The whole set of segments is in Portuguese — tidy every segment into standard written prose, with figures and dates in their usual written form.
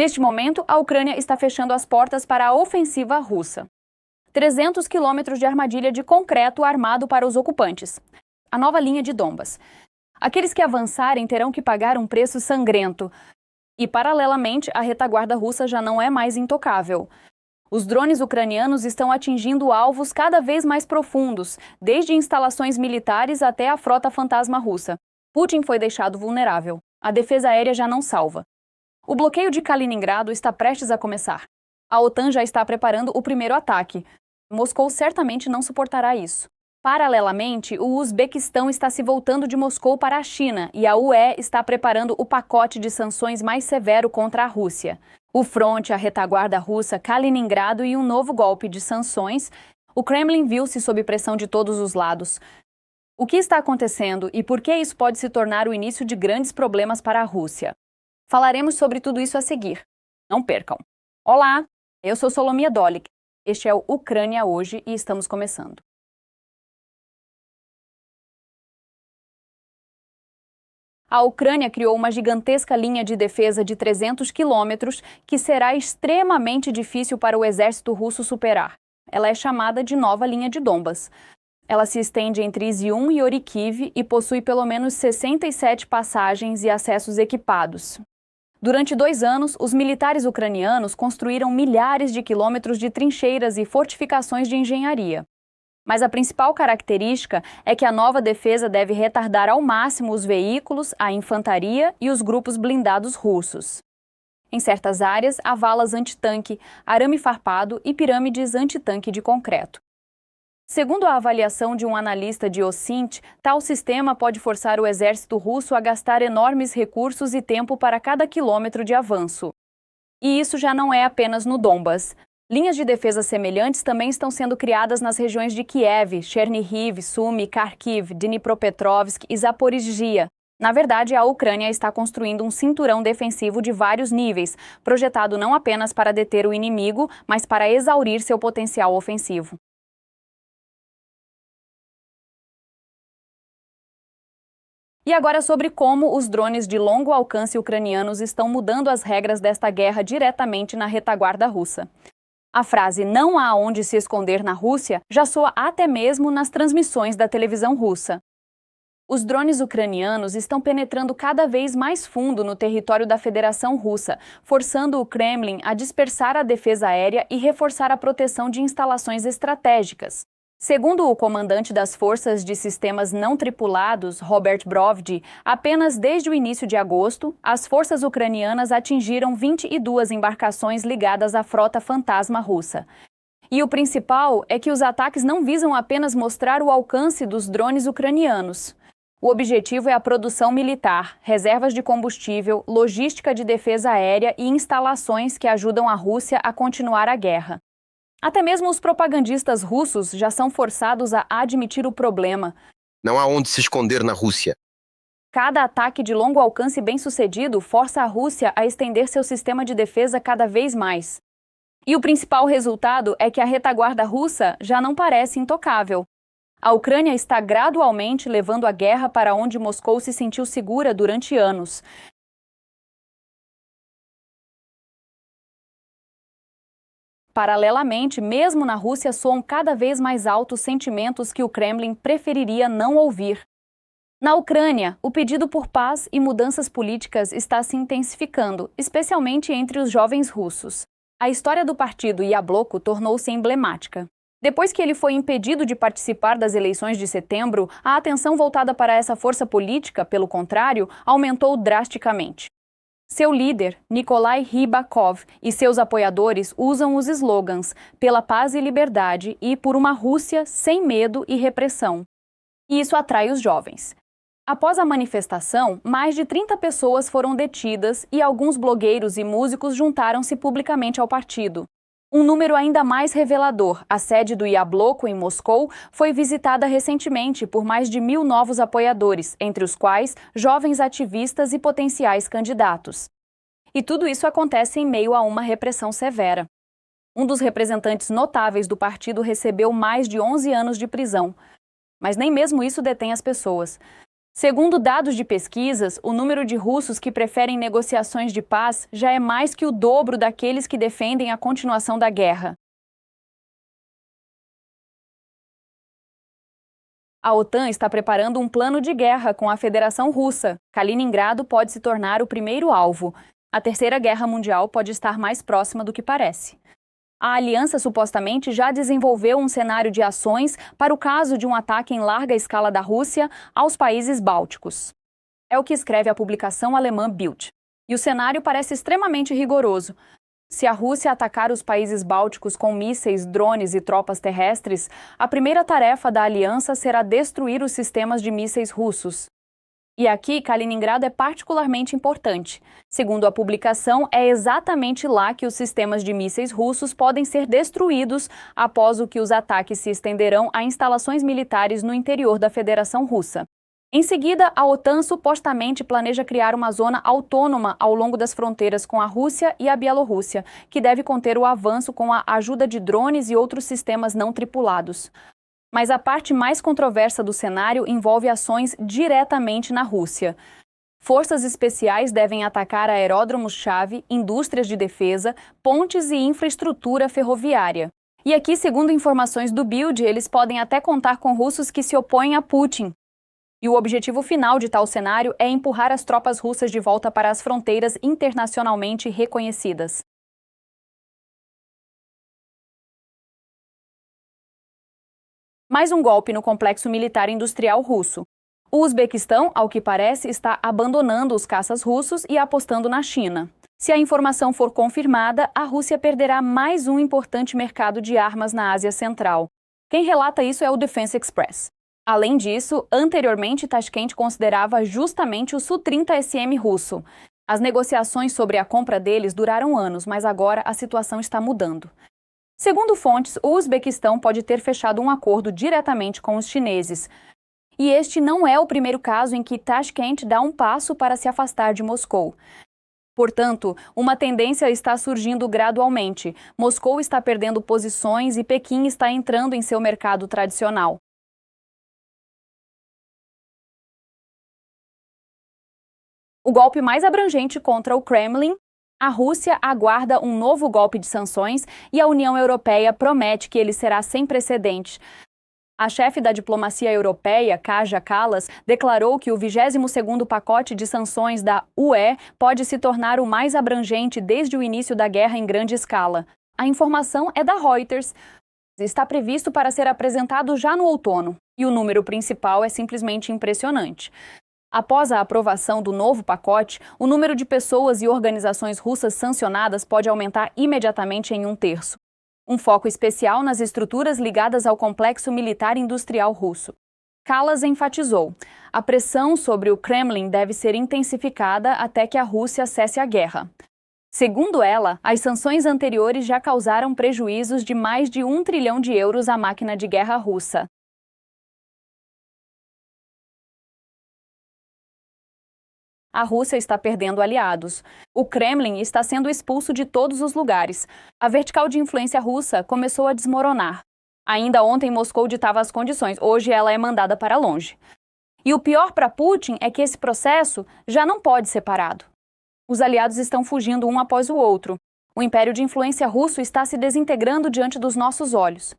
Neste momento, a Ucrânia está fechando as portas para a ofensiva russa. 300 quilômetros de armadilha de concreto armado para os ocupantes. A nova linha de Donbas. Aqueles que avançarem terão que pagar um preço sangrento. E, paralelamente, a retaguarda russa já não é mais intocável. Os drones ucranianos estão atingindo alvos cada vez mais profundos, desde instalações militares até a frota fantasma russa. Putin foi deixado vulnerável. A defesa aérea já não salva. O bloqueio de Kaliningrado está prestes a começar. A OTAN já está preparando o primeiro ataque. Moscou certamente não suportará isso. Paralelamente, o Uzbequistão está se voltando de Moscou para a China e a UE está preparando o pacote de sanções mais severo contra a Rússia. O fronte, a retaguarda russa, Kaliningrado e um novo golpe de sanções, o Kremlin viu-se sob pressão de todos os lados. O que está acontecendo e por que isso pode se tornar o início de grandes problemas para a Rússia? Falaremos sobre tudo isso a seguir. Não percam! Olá, eu sou Solomia Dolik. Este é o Ucrânia Hoje e estamos começando. A Ucrânia criou uma gigantesca linha de defesa de 300 quilômetros que será extremamente difícil para o exército russo superar. Ela é chamada de Nova Linha de Donbas. Ela se estende entre Izium e Orikiv e possui pelo menos 67 passagens e acessos equipados. Durante 2 anos, os militares ucranianos construíram milhares de quilômetros de trincheiras e fortificações de engenharia. Mas a principal característica é que a nova defesa deve retardar ao máximo os veículos, a infantaria e os grupos blindados russos. Em certas áreas, há valas antitanque, arame farpado e pirâmides antitanque de concreto. Segundo a avaliação de um analista de OSINT, tal sistema pode forçar o exército russo a gastar enormes recursos e tempo para cada quilômetro de avanço. E isso já não é apenas no Donbas. Linhas de defesa semelhantes também estão sendo criadas nas regiões de Kiev, Chernihiv, Sumy, Kharkiv, Dnipropetrovsk e Zaporizhia. Na verdade, a Ucrânia está construindo um cinturão defensivo de vários níveis, projetado não apenas para deter o inimigo, mas para exaurir seu potencial ofensivo. E agora sobre como os drones de longo alcance ucranianos estão mudando as regras desta guerra diretamente na retaguarda russa. A frase "não há onde se esconder na Rússia" já soa até mesmo nas transmissões da televisão russa. Os drones ucranianos estão penetrando cada vez mais fundo no território da Federação Russa, forçando o Kremlin a dispersar a defesa aérea e reforçar a proteção de instalações estratégicas. Segundo o comandante das Forças de Sistemas Não Tripulados, Robert Brovdi, apenas desde o início de agosto, as forças ucranianas atingiram 22 embarcações ligadas à frota fantasma russa. E o principal é que os ataques não visam apenas mostrar o alcance dos drones ucranianos. O objetivo é a produção militar, reservas de combustível, logística de defesa aérea e instalações que ajudam a Rússia a continuar a guerra. Até mesmo os propagandistas russos já são forçados a admitir o problema. Não há onde se esconder na Rússia. Cada ataque de longo alcance bem-sucedido força a Rússia a estender seu sistema de defesa cada vez mais. E o principal resultado é que a retaguarda russa já não parece intocável. A Ucrânia está gradualmente levando a guerra para onde Moscou se sentiu segura durante anos. Paralelamente, mesmo na Rússia soam cada vez mais altos sentimentos que o Kremlin preferiria não ouvir. Na Ucrânia, o pedido por paz e mudanças políticas está se intensificando, especialmente entre os jovens russos. A história do partido Yabloko tornou-se emblemática. Depois que ele foi impedido de participar das eleições de setembro, a atenção voltada para essa força política, pelo contrário, aumentou drasticamente. Seu líder, Nikolai Rybakov, e seus apoiadores usam os slogans "pela paz e liberdade" e "por uma Rússia sem medo e repressão". E isso atrai os jovens. Após a manifestação, mais de 30 pessoas foram detidas e alguns blogueiros e músicos juntaram-se publicamente ao partido. Um número ainda mais revelador, a sede do Yabloko em Moscou, foi visitada recentemente por mais de 1.000 novos apoiadores, entre os quais jovens ativistas e potenciais candidatos. E tudo isso acontece em meio a uma repressão severa. Um dos representantes notáveis do partido recebeu mais de 11 anos de prisão. Mas nem mesmo isso detém as pessoas. Segundo dados de pesquisas, o número de russos que preferem negociações de paz já é mais que o dobro daqueles que defendem a continuação da guerra. A OTAN está preparando um plano de guerra com a Federação Russa. Kaliningrado pode se tornar o primeiro alvo. A Terceira Guerra Mundial pode estar mais próxima do que parece. A aliança supostamente já desenvolveu um cenário de ações para o caso de um ataque em larga escala da Rússia aos países bálticos. É o que escreve a publicação alemã Bild. E o cenário parece extremamente rigoroso. Se a Rússia atacar os países bálticos com mísseis, drones e tropas terrestres, a primeira tarefa da aliança será destruir os sistemas de mísseis russos. E aqui, Kaliningrado é particularmente importante. Segundo a publicação, é exatamente lá que os sistemas de mísseis russos podem ser destruídos após o que os ataques se estenderão a instalações militares no interior da Federação Russa. Em seguida, a OTAN supostamente planeja criar uma zona autônoma ao longo das fronteiras com a Rússia e a Bielorrússia, que deve conter o avanço com a ajuda de drones e outros sistemas não tripulados. Mas a parte mais controversa do cenário envolve ações diretamente na Rússia. Forças especiais devem atacar aeródromos-chave, indústrias de defesa, pontes e infraestrutura ferroviária. E aqui, segundo informações do Bild, eles podem até contar com russos que se opõem a Putin. E o objetivo final de tal cenário é empurrar as tropas russas de volta para as fronteiras internacionalmente reconhecidas. Mais um golpe no complexo militar industrial russo. O Uzbequistão, ao que parece, está abandonando os caças russos e apostando na China. Se a informação for confirmada, a Rússia perderá mais um importante mercado de armas na Ásia Central. Quem relata isso é o Defense Express. Além disso, anteriormente Tashkent considerava justamente o Su-30SM russo. As negociações sobre a compra deles duraram anos, mas agora a situação está mudando. Segundo fontes, o Uzbequistão pode ter fechado um acordo diretamente com os chineses. E este não é o primeiro caso em que Tashkent dá um passo para se afastar de Moscou. Portanto, uma tendência está surgindo gradualmente. Moscou está perdendo posições e Pequim está entrando em seu mercado tradicional. O golpe mais abrangente contra o Kremlin, a Rússia aguarda um novo golpe de sanções e a União Europeia promete que ele será sem precedentes. A chefe da diplomacia europeia, Kaja Kallas, declarou que o 22º pacote de sanções da UE pode se tornar o mais abrangente desde o início da guerra em grande escala. A informação é da Reuters. Está previsto para ser apresentado já no outono, e o número principal é simplesmente impressionante. Após a aprovação do novo pacote, o número de pessoas e organizações russas sancionadas pode aumentar imediatamente em 1/3. Um foco especial nas estruturas ligadas ao complexo militar industrial russo. Kallas enfatizou: a pressão sobre o Kremlin deve ser intensificada até que a Rússia cesse a guerra. Segundo ela, as sanções anteriores já causaram prejuízos de mais de 1 trilhão de euros à máquina de guerra russa. A Rússia está perdendo aliados. O Kremlin está sendo expulso de todos os lugares. A vertical de influência russa começou a desmoronar. Ainda ontem Moscou ditava as condições, hoje ela é mandada para longe. E o pior para Putin é que esse processo já não pode ser parado. Os aliados estão fugindo um após o outro. O império de influência russo está se desintegrando diante dos nossos olhos.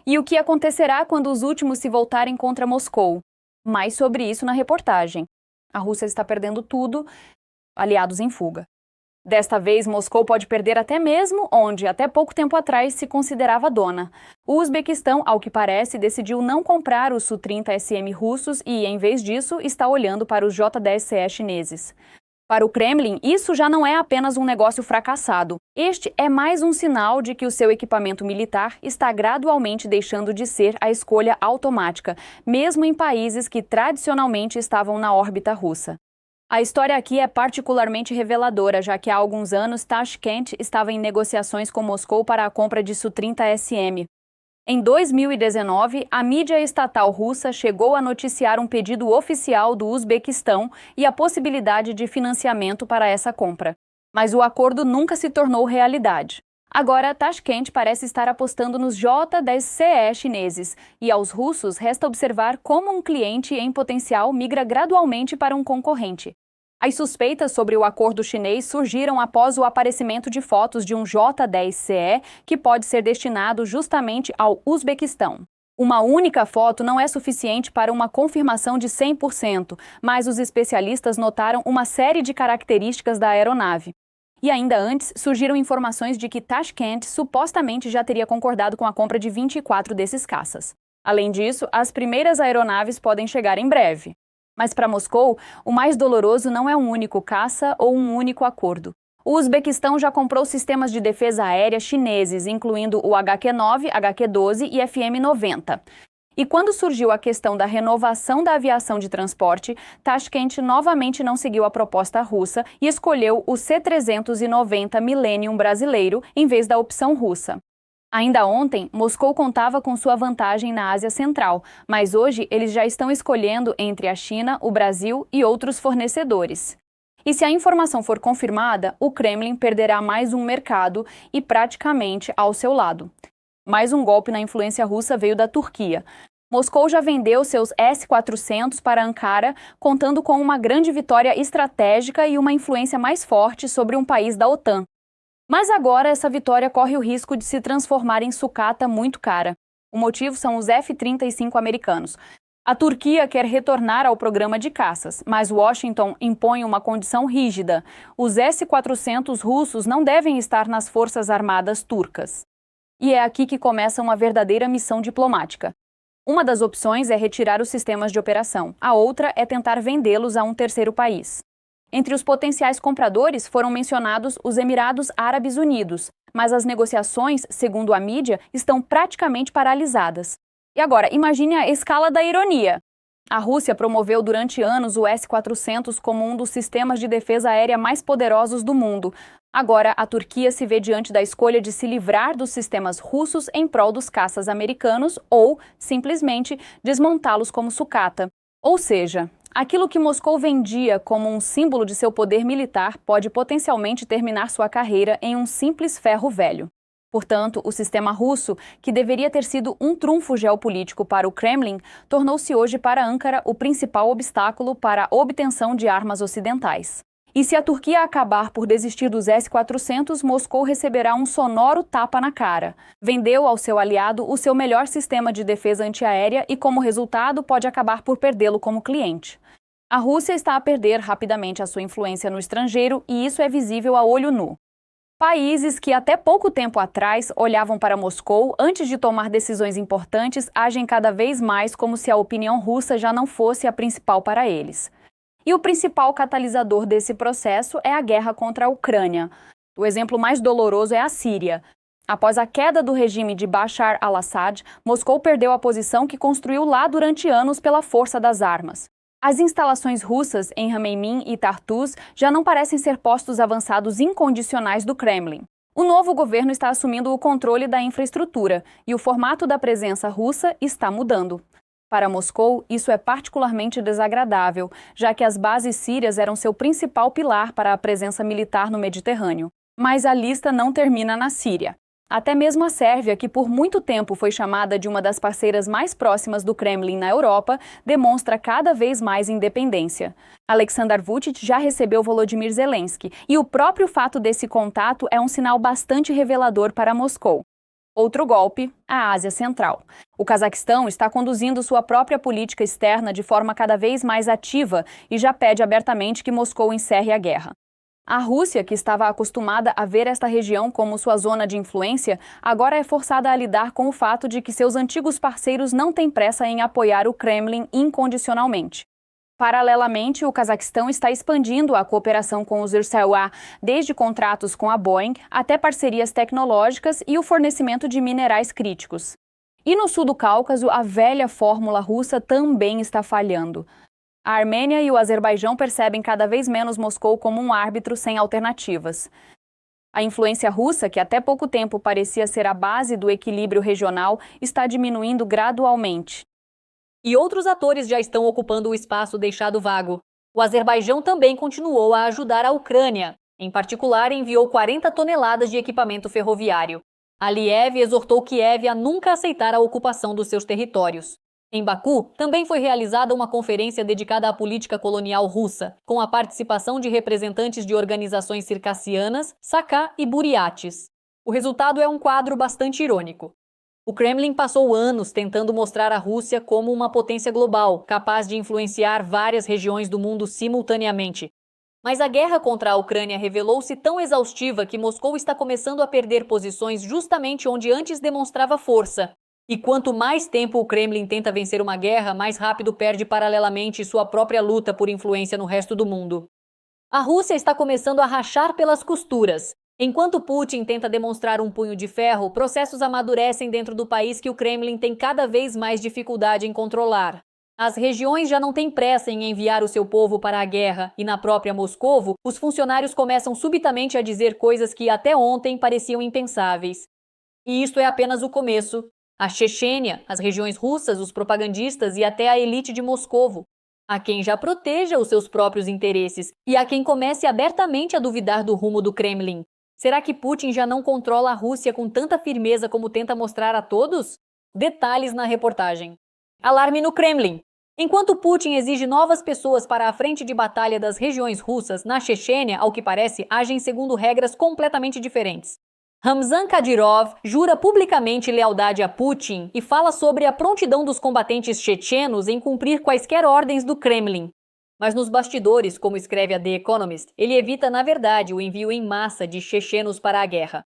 E o que acontecerá quando os últimos se voltarem contra Moscou? Mais sobre isso na reportagem. A Rússia está perdendo tudo, aliados em fuga. Desta vez, Moscou pode perder até mesmo onde, até pouco tempo atrás, se considerava dona. O Uzbequistão, ao que parece, decidiu não comprar os Su-30SM russos e, em vez disso, está olhando para os J-10CE chineses. Para o Kremlin, isso já não é apenas um negócio fracassado. Este é mais um sinal de que o seu equipamento militar está gradualmente deixando de ser a escolha automática, mesmo em países que tradicionalmente estavam na órbita russa. A história aqui é particularmente reveladora, já que há alguns anos Tashkent estava em negociações com Moscou para a compra de Su-30SM. Em 2019, a mídia estatal russa chegou a noticiar um pedido oficial do Uzbequistão e a possibilidade de financiamento para essa compra. Mas o acordo nunca se tornou realidade. Agora, Tashkent parece estar apostando nos J-10CE chineses, e aos russos resta observar como um cliente em potencial migra gradualmente para um concorrente. As suspeitas sobre o acordo chinês surgiram após o aparecimento de fotos de um J-10CE que pode ser destinado justamente ao Uzbequistão. Uma única foto não é suficiente para uma confirmação de 100%, mas os especialistas notaram uma série de características da aeronave. E ainda antes, surgiram informações de que Tashkent supostamente já teria concordado com a compra de 24 desses caças. Além disso, as primeiras aeronaves podem chegar em breve. Mas para Moscou, o mais doloroso não é um único caça ou um único acordo. O Uzbequistão já comprou sistemas de defesa aérea chineses, incluindo o HQ-9, HQ-12 e FM-90. E quando surgiu a questão da renovação da aviação de transporte, Tashkent novamente não seguiu a proposta russa e escolheu o C-390 Millennium brasileiro em vez da opção russa. Ainda ontem, Moscou contava com sua vantagem na Ásia Central, mas hoje eles já estão escolhendo entre a China, o Brasil e outros fornecedores. E se a informação for confirmada, o Kremlin perderá mais um mercado e praticamente ao seu lado. Mais um golpe na influência russa veio da Turquia. Moscou já vendeu seus S-400 para Ankara, contando com uma grande vitória estratégica e uma influência mais forte sobre um país da OTAN. Mas agora essa vitória corre o risco de se transformar em sucata muito cara. O motivo são os F-35 americanos. A Turquia quer retornar ao programa de caças, mas Washington impõe uma condição rígida. Os S-400 russos não devem estar nas forças armadas turcas. E é aqui que começa uma verdadeira missão diplomática. Uma das opções é retirar os sistemas de operação, a outra é tentar vendê-los a um terceiro país. Entre os potenciais compradores foram mencionados os Emirados Árabes Unidos, mas as negociações, segundo a mídia, estão praticamente paralisadas. E agora, imagine a escala da ironia. A Rússia promoveu durante anos o S-400 como um dos sistemas de defesa aérea mais poderosos do mundo. Agora, a Turquia se vê diante da escolha de se livrar dos sistemas russos em prol dos caças americanos ou, simplesmente, desmontá-los como sucata. Ou seja, aquilo que Moscou vendia como um símbolo de seu poder militar pode potencialmente terminar sua carreira em um simples ferro velho. Portanto, o sistema russo, que deveria ter sido um trunfo geopolítico para o Kremlin, tornou-se hoje para Ankara o principal obstáculo para a obtenção de armas ocidentais. E se a Turquia acabar por desistir dos S-400, Moscou receberá um sonoro tapa na cara. Vendeu ao seu aliado o seu melhor sistema de defesa antiaérea e, como resultado, pode acabar por perdê-lo como cliente. A Rússia está a perder rapidamente a sua influência no estrangeiro e isso é visível a olho nu. Países que até pouco tempo atrás olhavam para Moscou antes de tomar decisões importantes agem cada vez mais como se a opinião russa já não fosse a principal para eles. E o principal catalisador desse processo é a guerra contra a Ucrânia. O exemplo mais doloroso é a Síria. Após a queda do regime de Bashar al-Assad, Moscou perdeu a posição que construiu lá durante anos pela força das armas. As instalações russas em Rameymin e Tartus já não parecem ser postos avançados incondicionais do Kremlin. O novo governo está assumindo o controle da infraestrutura e o formato da presença russa está mudando. Para Moscou, isso é particularmente desagradável, já que as bases sírias eram seu principal pilar para a presença militar no Mediterrâneo. Mas a lista não termina na Síria. Até mesmo a Sérvia, que por muito tempo foi chamada de uma das parceiras mais próximas do Kremlin na Europa, demonstra cada vez mais independência. Aleksandar Vučić já recebeu Volodymyr Zelensky, e o próprio fato desse contato é um sinal bastante revelador para Moscou. Outro golpe, a Ásia Central. O Cazaquistão está conduzindo sua própria política externa de forma cada vez mais ativa e já pede abertamente que Moscou encerre a guerra. A Rússia, que estava acostumada a ver esta região como sua zona de influência, agora é forçada a lidar com o fato de que seus antigos parceiros não têm pressa em apoiar o Kremlin incondicionalmente. Paralelamente, o Cazaquistão está expandindo a cooperação com os URSAIA, desde contratos com a Boeing até parcerias tecnológicas e o fornecimento de minerais críticos. E no sul do Cáucaso, a velha fórmula russa também está falhando. A Armênia e o Azerbaijão percebem cada vez menos Moscou como um árbitro sem alternativas. A influência russa, que até pouco tempo parecia ser a base do equilíbrio regional, está diminuindo gradualmente. E outros atores já estão ocupando o espaço deixado vago. O Azerbaijão também continuou a ajudar a Ucrânia. Em particular, enviou 40 toneladas de equipamento ferroviário. Aliyev exortou Kiev a nunca aceitar a ocupação dos seus territórios. Em Baku, também foi realizada uma conferência dedicada à política colonial russa, com a participação de representantes de organizações circassianas, Sakha e Buriates. O resultado é um quadro bastante irônico. O Kremlin passou anos tentando mostrar a Rússia como uma potência global, capaz de influenciar várias regiões do mundo simultaneamente. Mas a guerra contra a Ucrânia revelou-se tão exaustiva que Moscou está começando a perder posições justamente onde antes demonstrava força. E quanto mais tempo o Kremlin tenta vencer uma guerra, mais rápido perde paralelamente sua própria luta por influência no resto do mundo. A Rússia está começando a rachar pelas costuras. Enquanto Putin tenta demonstrar um punho de ferro, processos amadurecem dentro do país que o Kremlin tem cada vez mais dificuldade em controlar. As regiões já não têm pressa em enviar o seu povo para a guerra, e na própria Moscovo, os funcionários começam subitamente a dizer coisas que até ontem pareciam impensáveis. E isto é apenas o começo. A Chechênia, as regiões russas, os propagandistas e até a elite de Moscovo. Há quem já proteja os seus próprios interesses e há quem comece abertamente a duvidar do rumo do Kremlin. Será que Putin já não controla a Rússia com tanta firmeza como tenta mostrar a todos? Detalhes na reportagem. Alarme no Kremlin. Enquanto Putin exige novas pessoas para a frente de batalha das regiões russas, na Chechênia, ao que parece, agem segundo regras completamente diferentes. Ramzan Kadyrov jura publicamente lealdade a Putin e fala sobre a prontidão dos combatentes chechenos em cumprir quaisquer ordens do Kremlin. Mas nos bastidores, como escreve a The Economist, ele evita, na verdade, o envio em massa de chechenos para a guerra.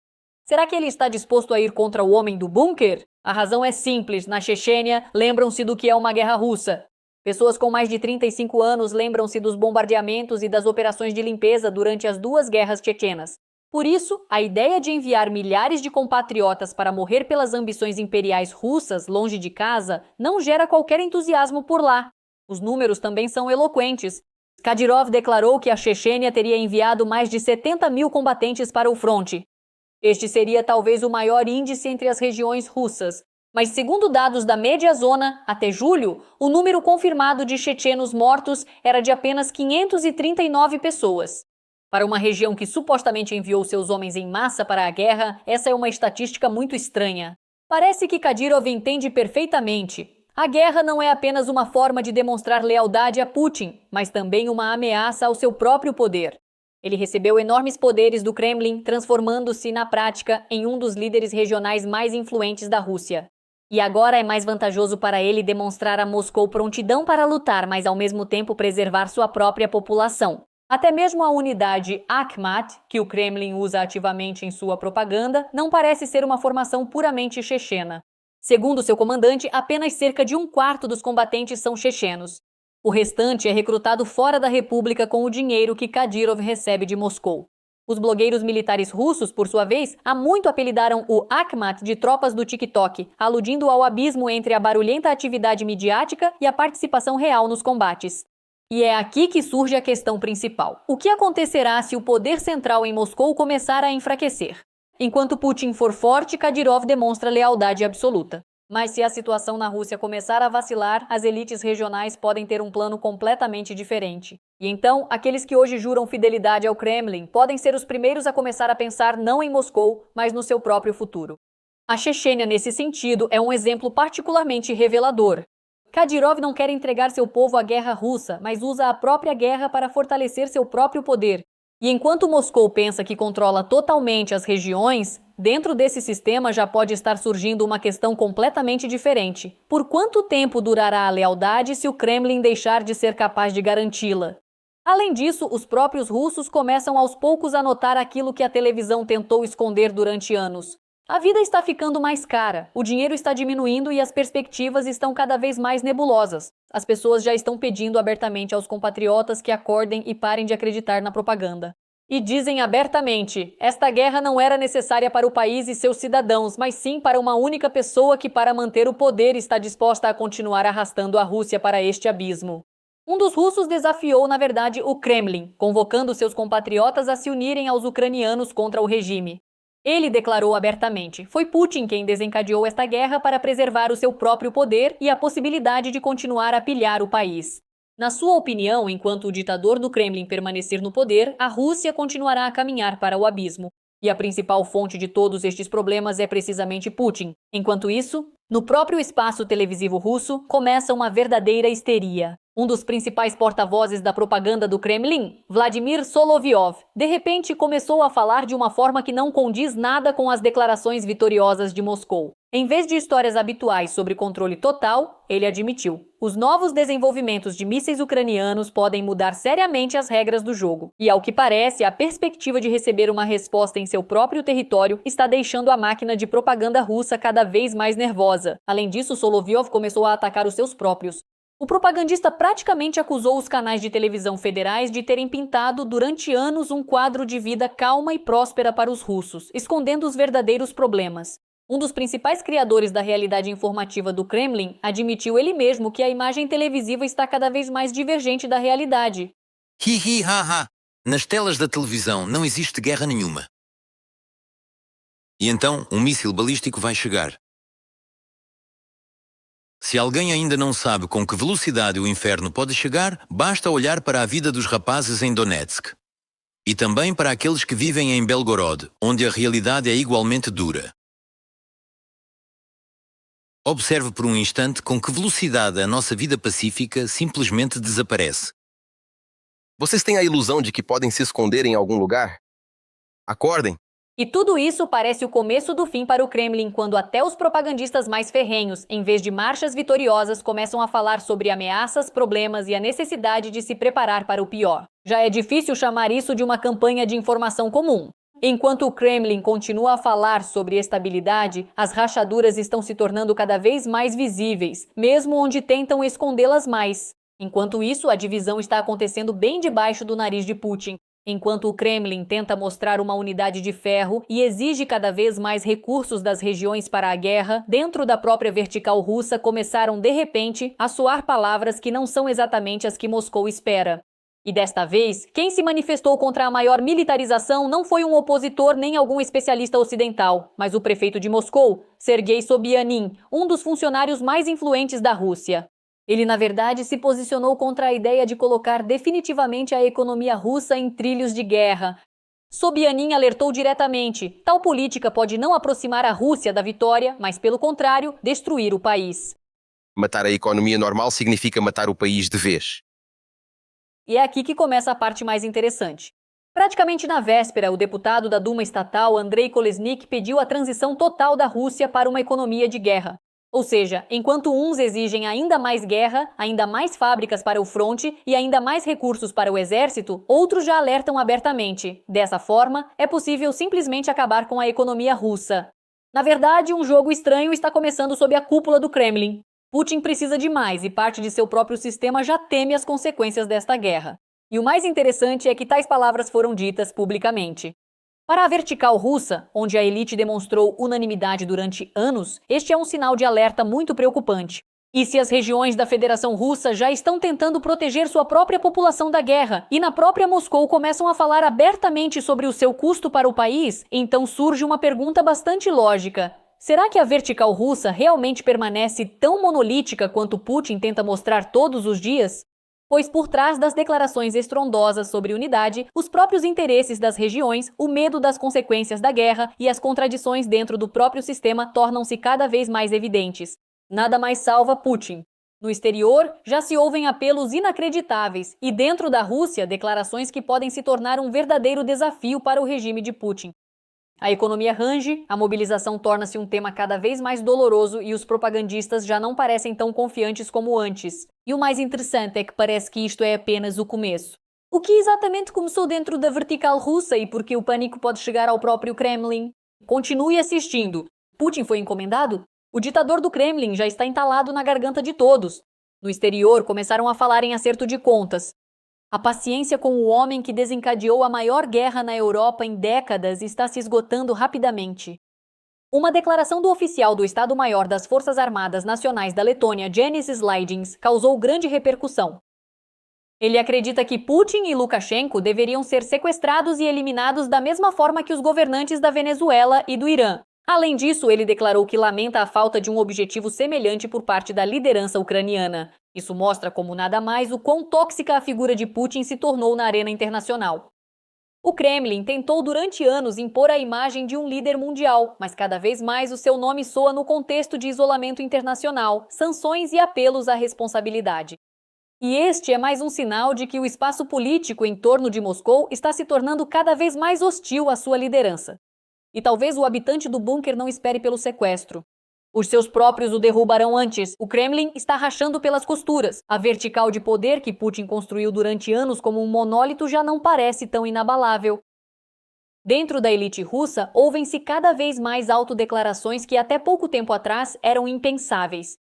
Será que ele está disposto a ir contra o homem do bunker? A razão é simples. Na Chechênia, lembram-se do que é uma guerra russa. Pessoas com mais de 35 anos lembram-se dos bombardeamentos e das operações de limpeza durante as duas guerras chechenas. Por isso, a ideia de enviar milhares de compatriotas para morrer pelas ambições imperiais russas longe de casa não gera qualquer entusiasmo por lá. Os números também são eloquentes. Kadyrov declarou que a Chechênia teria enviado mais de 70 mil combatentes para o fronte. Este seria talvez o maior índice entre as regiões russas. Mas segundo dados da Média Zona, até julho, o número confirmado de chechenos mortos era de apenas 539 pessoas. Para uma região que supostamente enviou seus homens em massa para a guerra, essa é uma estatística muito estranha. Parece que Kadyrov entende perfeitamente. A guerra não é apenas uma forma de demonstrar lealdade a Putin, mas também uma ameaça ao seu próprio poder. Ele recebeu enormes poderes do Kremlin, transformando-se, na prática, em um dos líderes regionais mais influentes da Rússia. E agora é mais vantajoso para ele demonstrar a Moscou prontidão para lutar, mas ao mesmo tempo preservar sua própria população. Até mesmo a unidade Akhmat, que o Kremlin usa ativamente em sua propaganda, não parece ser uma formação puramente chechena. Segundo seu comandante, apenas cerca de 1/4 dos combatentes são chechenos. O restante é recrutado fora da república com o dinheiro que Kadyrov recebe de Moscou. Os blogueiros militares russos, por sua vez, há muito apelidaram o Akhmat de tropas do TikTok, aludindo ao abismo entre a barulhenta atividade midiática e a participação real nos combates. E é aqui que surge a questão principal. O que acontecerá se o poder central em Moscou começar a enfraquecer? Enquanto Putin for forte, Kadyrov demonstra lealdade absoluta. Mas se a situação na Rússia começar a vacilar, as elites regionais podem ter um plano completamente diferente. E então, aqueles que hoje juram fidelidade ao Kremlin podem ser os primeiros a começar a pensar não em Moscou, mas no seu próprio futuro. A Chechênia, nesse sentido, é um exemplo particularmente revelador. Kadyrov não quer entregar seu povo à guerra russa, mas usa a própria guerra para fortalecer seu próprio poder. E enquanto Moscou pensa que controla totalmente as regiões, dentro desse sistema já pode estar surgindo uma questão completamente diferente. Por quanto tempo durará a lealdade se o Kremlin deixar de ser capaz de garanti-la? Além disso, os próprios russos começam aos poucos a notar aquilo que a televisão tentou esconder durante anos. A vida está ficando mais cara, o dinheiro está diminuindo e as perspectivas estão cada vez mais nebulosas. As pessoas já estão pedindo abertamente aos compatriotas que acordem e parem de acreditar na propaganda. E dizem abertamente, esta guerra não era necessária para o país e seus cidadãos, mas sim para uma única pessoa que, para manter o poder, está disposta a continuar arrastando a Rússia para este abismo. Um dos russos desafiou, na verdade, o Kremlin, convocando seus compatriotas a se unirem aos ucranianos contra o regime. Ele declarou abertamente, foi Putin quem desencadeou esta guerra para preservar o seu próprio poder e a possibilidade de continuar a pilhar o país. Na sua opinião, enquanto o ditador do Kremlin permanecer no poder, a Rússia continuará a caminhar para o abismo. E a principal fonte de todos estes problemas é precisamente Putin. Enquanto isso, no próprio espaço televisivo russo, começa uma verdadeira histeria. Um dos principais porta-vozes da propaganda do Kremlin, Vladimir Solovyov, de repente começou a falar de uma forma que não condiz nada com as declarações vitoriosas de Moscou. Em vez de histórias habituais sobre controle total, ele admitiu: os novos desenvolvimentos de mísseis ucranianos podem mudar seriamente as regras do jogo. E, ao que parece, a perspectiva de receber uma resposta em seu próprio território está deixando a máquina de propaganda russa cada vez mais nervosa. Além disso, Solovyov começou a atacar os seus próprios. O propagandista praticamente acusou os canais de televisão federais de terem pintado durante anos um quadro de vida calma e próspera para os russos, escondendo os verdadeiros problemas. Um dos principais criadores da realidade informativa do Kremlin admitiu ele mesmo que a imagem televisiva está cada vez mais divergente da realidade. Hi, ha, ha. Nas telas da televisão não existe guerra nenhuma. E então um míssil balístico vai chegar. Se alguém ainda não sabe com que velocidade o inferno pode chegar, basta olhar para a vida dos rapazes em Donetsk. E também para aqueles que vivem em Belgorod, onde a realidade é igualmente dura. Observe por um instante com que velocidade a nossa vida pacífica simplesmente desaparece. Vocês têm a ilusão de que podem se esconder em algum lugar? Acordem! E tudo isso parece o começo do fim para o Kremlin, quando até os propagandistas mais ferrenhos, em vez de marchas vitoriosas, começam a falar sobre ameaças, problemas e a necessidade de se preparar para o pior. Já é difícil chamar isso de uma campanha de informação comum. Enquanto o Kremlin continua a falar sobre estabilidade, as rachaduras estão se tornando cada vez mais visíveis, mesmo onde tentam escondê-las mais. Enquanto isso, a divisão está acontecendo bem debaixo do nariz de Putin. Enquanto o Kremlin tenta mostrar uma unidade de ferro e exige cada vez mais recursos das regiões para a guerra, dentro da própria vertical russa começaram, de repente, a soar palavras que não são exatamente as que Moscou espera. E desta vez, quem se manifestou contra a maior militarização não foi um opositor nem algum especialista ocidental, mas o prefeito de Moscou, Sergei Sobyanin, um dos funcionários mais influentes da Rússia. Ele, na verdade, se posicionou contra a ideia de colocar definitivamente a economia russa em trilhos de guerra. Sobyanin alertou diretamente: tal política pode não aproximar a Rússia da vitória, mas, pelo contrário, destruir o país. Matar a economia normal significa matar o país de vez. E é aqui que começa a parte mais interessante. Praticamente na véspera, o deputado da Duma estatal, Andrei Kolesnik, pediu a transição total da Rússia para uma economia de guerra. Ou seja, enquanto uns exigem ainda mais guerra, ainda mais fábricas para o fronte e ainda mais recursos para o exército, outros já alertam abertamente. Dessa forma, é possível simplesmente acabar com a economia russa. Na verdade, um jogo estranho está começando sob a cúpula do Kremlin. Putin precisa de mais e parte de seu próprio sistema já teme as consequências desta guerra. E o mais interessante é que tais palavras foram ditas publicamente. Para a vertical russa, onde a elite demonstrou unanimidade durante anos, este é um sinal de alerta muito preocupante. E se as regiões da Federação Russa já estão tentando proteger sua própria população da guerra e na própria Moscou começam a falar abertamente sobre o seu custo para o país, então surge uma pergunta bastante lógica. Será que a vertical russa realmente permanece tão monolítica quanto Putin tenta mostrar todos os dias? Pois por trás das declarações estrondosas sobre unidade, os próprios interesses das regiões, o medo das consequências da guerra e as contradições dentro do próprio sistema tornam-se cada vez mais evidentes. Nada mais salva Putin. No exterior, já se ouvem apelos inacreditáveis e dentro da Rússia, declarações que podem se tornar um verdadeiro desafio para o regime de Putin. A economia range, a mobilização torna-se um tema cada vez mais doloroso e os propagandistas já não parecem tão confiantes como antes. E o mais interessante é que parece que isto é apenas o começo. O que exatamente começou dentro da vertical russa e por que o pânico pode chegar ao próprio Kremlin? Continue assistindo. Putin foi encomendado? O ditador do Kremlin já está entalado na garganta de todos. No exterior, começaram a falar em acerto de contas. A paciência com o homem que desencadeou a maior guerra na Europa em décadas está se esgotando rapidamente. Uma declaração do oficial do Estado-Maior das Forças Armadas Nacionais da Letônia, Janis Slidings, causou grande repercussão. Ele acredita que Putin e Lukashenko deveriam ser sequestrados e eliminados da mesma forma que os governantes da Venezuela e do Irã. Além disso, ele declarou que lamenta a falta de um objetivo semelhante por parte da liderança ucraniana. Isso mostra como nada mais o quão tóxica a figura de Putin se tornou na arena internacional. O Kremlin tentou durante anos impor a imagem de um líder mundial, mas cada vez mais o seu nome soa no contexto de isolamento internacional, sanções e apelos à responsabilidade. E este é mais um sinal de que o espaço político em torno de Moscou está se tornando cada vez mais hostil à sua liderança. E talvez o habitante do bunker não espere pelo sequestro. Os seus próprios o derrubarão antes. O Kremlin está rachando pelas costuras. A vertical de poder que Putin construiu durante anos como um monólito já não parece tão inabalável. Dentro da elite russa, ouvem-se cada vez mais autodeclarações que até pouco tempo atrás eram impensáveis.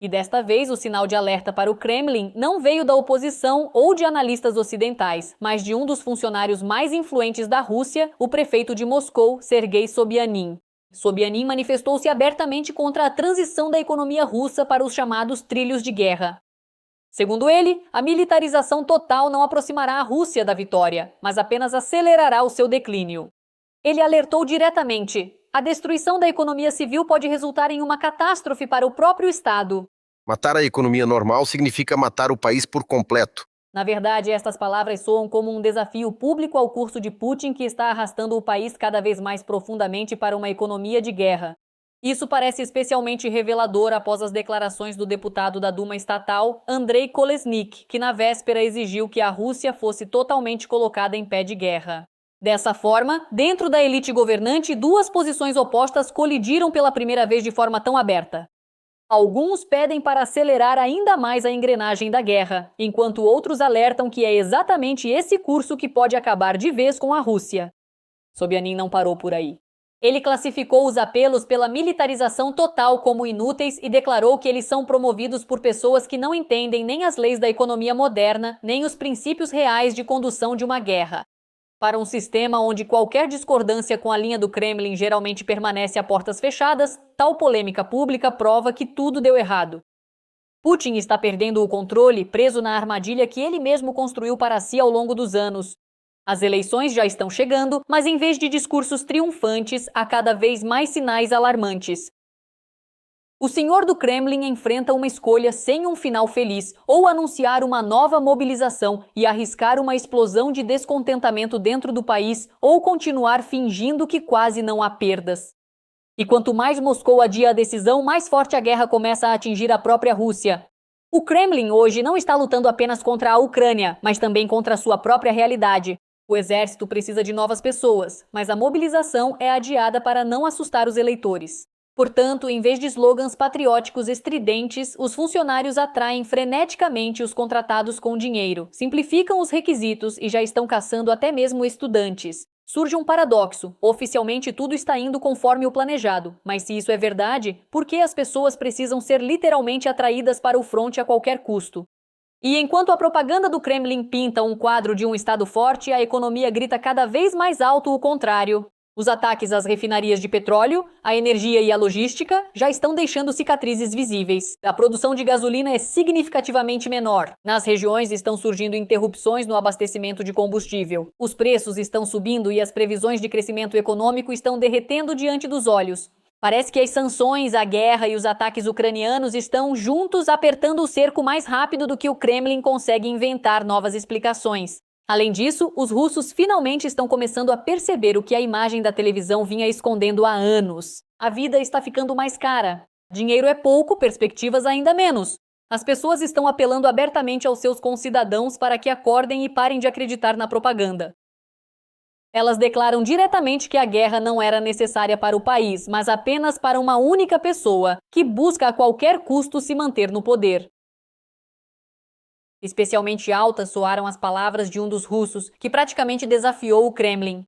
E desta vez o sinal de alerta para o Kremlin não veio da oposição ou de analistas ocidentais, mas de um dos funcionários mais influentes da Rússia, o prefeito de Moscou, Sergei Sobyanin. Sobyanin manifestou-se abertamente contra a transição da economia russa para os chamados trilhos de guerra. Segundo ele, a militarização total não aproximará a Rússia da vitória, mas apenas acelerará o seu declínio. Ele alertou diretamente: a destruição da economia civil pode resultar em uma catástrofe para o próprio Estado. Matar a economia normal significa matar o país por completo. Na verdade, estas palavras soam como um desafio público ao curso de Putin, que está arrastando o país cada vez mais profundamente para uma economia de guerra. Isso parece especialmente revelador após as declarações do deputado da Duma estatal, Andrei Kolesnik, que na véspera exigiu que a Rússia fosse totalmente colocada em pé de guerra. Dessa forma, dentro da elite governante, duas posições opostas colidiram pela primeira vez de forma tão aberta. Alguns pedem para acelerar ainda mais a engrenagem da guerra, enquanto outros alertam que é exatamente esse curso que pode acabar de vez com a Rússia. Sobyanin não parou por aí. Ele classificou os apelos pela militarização total como inúteis e declarou que eles são promovidos por pessoas que não entendem nem as leis da economia moderna, nem os princípios reais de condução de uma guerra. Para um sistema onde qualquer discordância com a linha do Kremlin geralmente permanece a portas fechadas, tal polêmica pública prova que tudo deu errado. Putin está perdendo o controle, preso na armadilha que ele mesmo construiu para si ao longo dos anos. As eleições já estão chegando, mas em vez de discursos triunfantes, há cada vez mais sinais alarmantes. O senhor do Kremlin enfrenta uma escolha sem um final feliz, ou anunciar uma nova mobilização e arriscar uma explosão de descontentamento dentro do país, ou continuar fingindo que quase não há perdas. E quanto mais Moscou adia a decisão, mais forte a guerra começa a atingir a própria Rússia. O Kremlin hoje não está lutando apenas contra a Ucrânia, mas também contra a sua própria realidade. O exército precisa de novas pessoas, mas a mobilização é adiada para não assustar os eleitores. Portanto, em vez de slogans patrióticos estridentes, os funcionários atraem freneticamente os contratados com dinheiro, simplificam os requisitos e já estão caçando até mesmo estudantes. Surge um paradoxo: oficialmente tudo está indo conforme o planejado, mas se isso é verdade, por que as pessoas precisam ser literalmente atraídas para o fronte a qualquer custo? E enquanto a propaganda do Kremlin pinta um quadro de um Estado forte, a economia grita cada vez mais alto o contrário. Os ataques às refinarias de petróleo, a energia e a logística já estão deixando cicatrizes visíveis. A produção de gasolina é significativamente menor. Nas regiões estão surgindo interrupções no abastecimento de combustível. Os preços estão subindo e as previsões de crescimento econômico estão derretendo diante dos olhos. Parece que as sanções, a guerra e os ataques ucranianos estão juntos apertando o cerco mais rápido do que o Kremlin consegue inventar novas explicações. Além disso, os russos finalmente estão começando a perceber o que a imagem da televisão vinha escondendo há anos. A vida está ficando mais cara. Dinheiro é pouco, perspectivas ainda menos. As pessoas estão apelando abertamente aos seus concidadãos para que acordem e parem de acreditar na propaganda. Elas declaram diretamente que a guerra não era necessária para o país, mas apenas para uma única pessoa, que busca a qualquer custo se manter no poder. Especialmente altas soaram as palavras de um dos russos, que praticamente desafiou o Kremlin.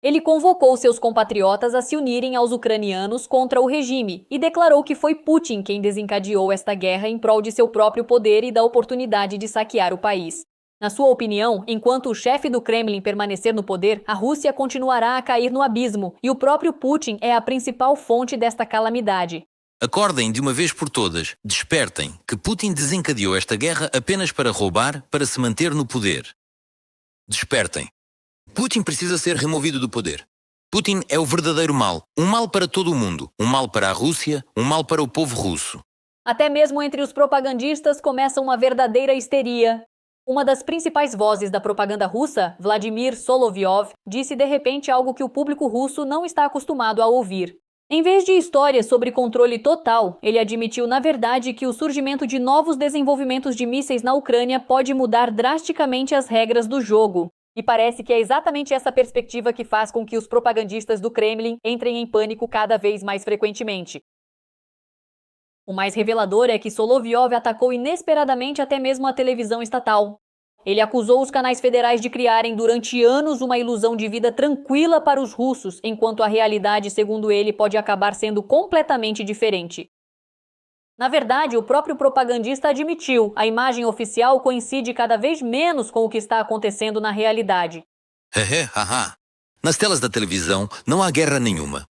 Ele convocou seus compatriotas a se unirem aos ucranianos contra o regime e declarou que foi Putin quem desencadeou esta guerra em prol de seu próprio poder e da oportunidade de saquear o país. Na sua opinião, enquanto o chefe do Kremlin permanecer no poder, a Rússia continuará a cair no abismo e o próprio Putin é a principal fonte desta calamidade. Acordem de uma vez por todas, despertem, que Putin desencadeou esta guerra apenas para roubar, para se manter no poder. Despertem. Putin precisa ser removido do poder. Putin é o verdadeiro mal. Um mal para todo o mundo. Um mal para a Rússia, um mal para o povo russo. Até mesmo entre os propagandistas começa uma verdadeira histeria. Uma das principais vozes da propaganda russa, Vladimir Solovyov, disse de repente algo que o público russo não está acostumado a ouvir. Em vez de histórias sobre controle total, ele admitiu na verdade que o surgimento de novos desenvolvimentos de mísseis na Ucrânia pode mudar drasticamente as regras do jogo. E parece que é exatamente essa perspectiva que faz com que os propagandistas do Kremlin entrem em pânico cada vez mais frequentemente. O mais revelador é que Solovyov atacou inesperadamente até mesmo a televisão estatal. Ele acusou os canais federais de criarem durante anos uma ilusão de vida tranquila para os russos, enquanto a realidade, segundo ele, pode acabar sendo completamente diferente. Na verdade, o próprio propagandista admitiu, a imagem oficial coincide cada vez menos com o que está acontecendo na realidade. Haha. Nas telas da televisão não há guerra nenhuma.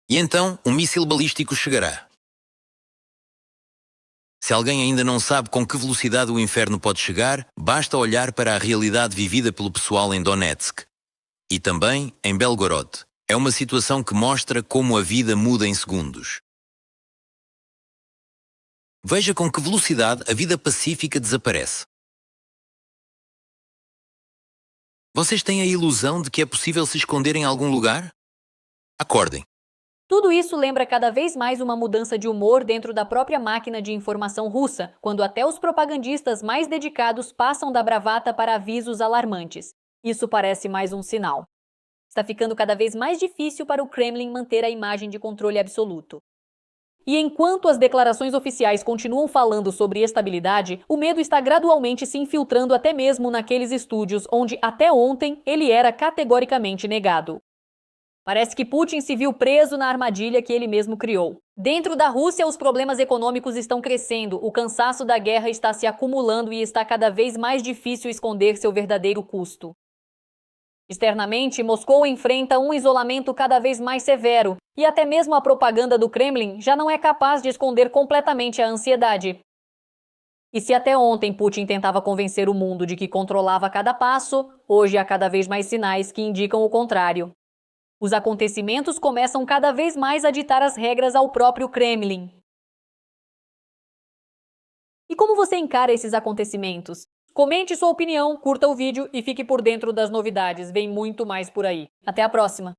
E então, um míssil balístico chegará. Se alguém ainda não sabe com que velocidade o inferno pode chegar, basta olhar para a realidade vivida pelo pessoal em Donetsk. E também em Belgorod. É uma situação que mostra como a vida muda em segundos. Veja com que velocidade a vida pacífica desaparece. Vocês têm a ilusão de que é possível se esconder em algum lugar? Acordem. Tudo isso lembra cada vez mais uma mudança de humor dentro da própria máquina de informação russa, quando até os propagandistas mais dedicados passam da bravata para avisos alarmantes. Isso parece mais um sinal. Está ficando cada vez mais difícil para o Kremlin manter a imagem de controle absoluto. E enquanto as declarações oficiais continuam falando sobre estabilidade, o medo está gradualmente se infiltrando até mesmo naqueles estúdios onde até ontem ele era categoricamente negado. Parece que Putin se viu preso na armadilha que ele mesmo criou. Dentro da Rússia, os problemas econômicos estão crescendo, o cansaço da guerra está se acumulando e está cada vez mais difícil esconder seu verdadeiro custo. Externamente, Moscou enfrenta um isolamento cada vez mais severo, e até mesmo a propaganda do Kremlin já não é capaz de esconder completamente a ansiedade. E se até ontem Putin tentava convencer o mundo de que controlava cada passo, hoje há cada vez mais sinais que indicam o contrário. Os acontecimentos começam cada vez mais a ditar as regras ao próprio Kremlin. E como você encara esses acontecimentos? Comente sua opinião, curta o vídeo e fique por dentro das novidades. Vem muito mais por aí. Até a próxima!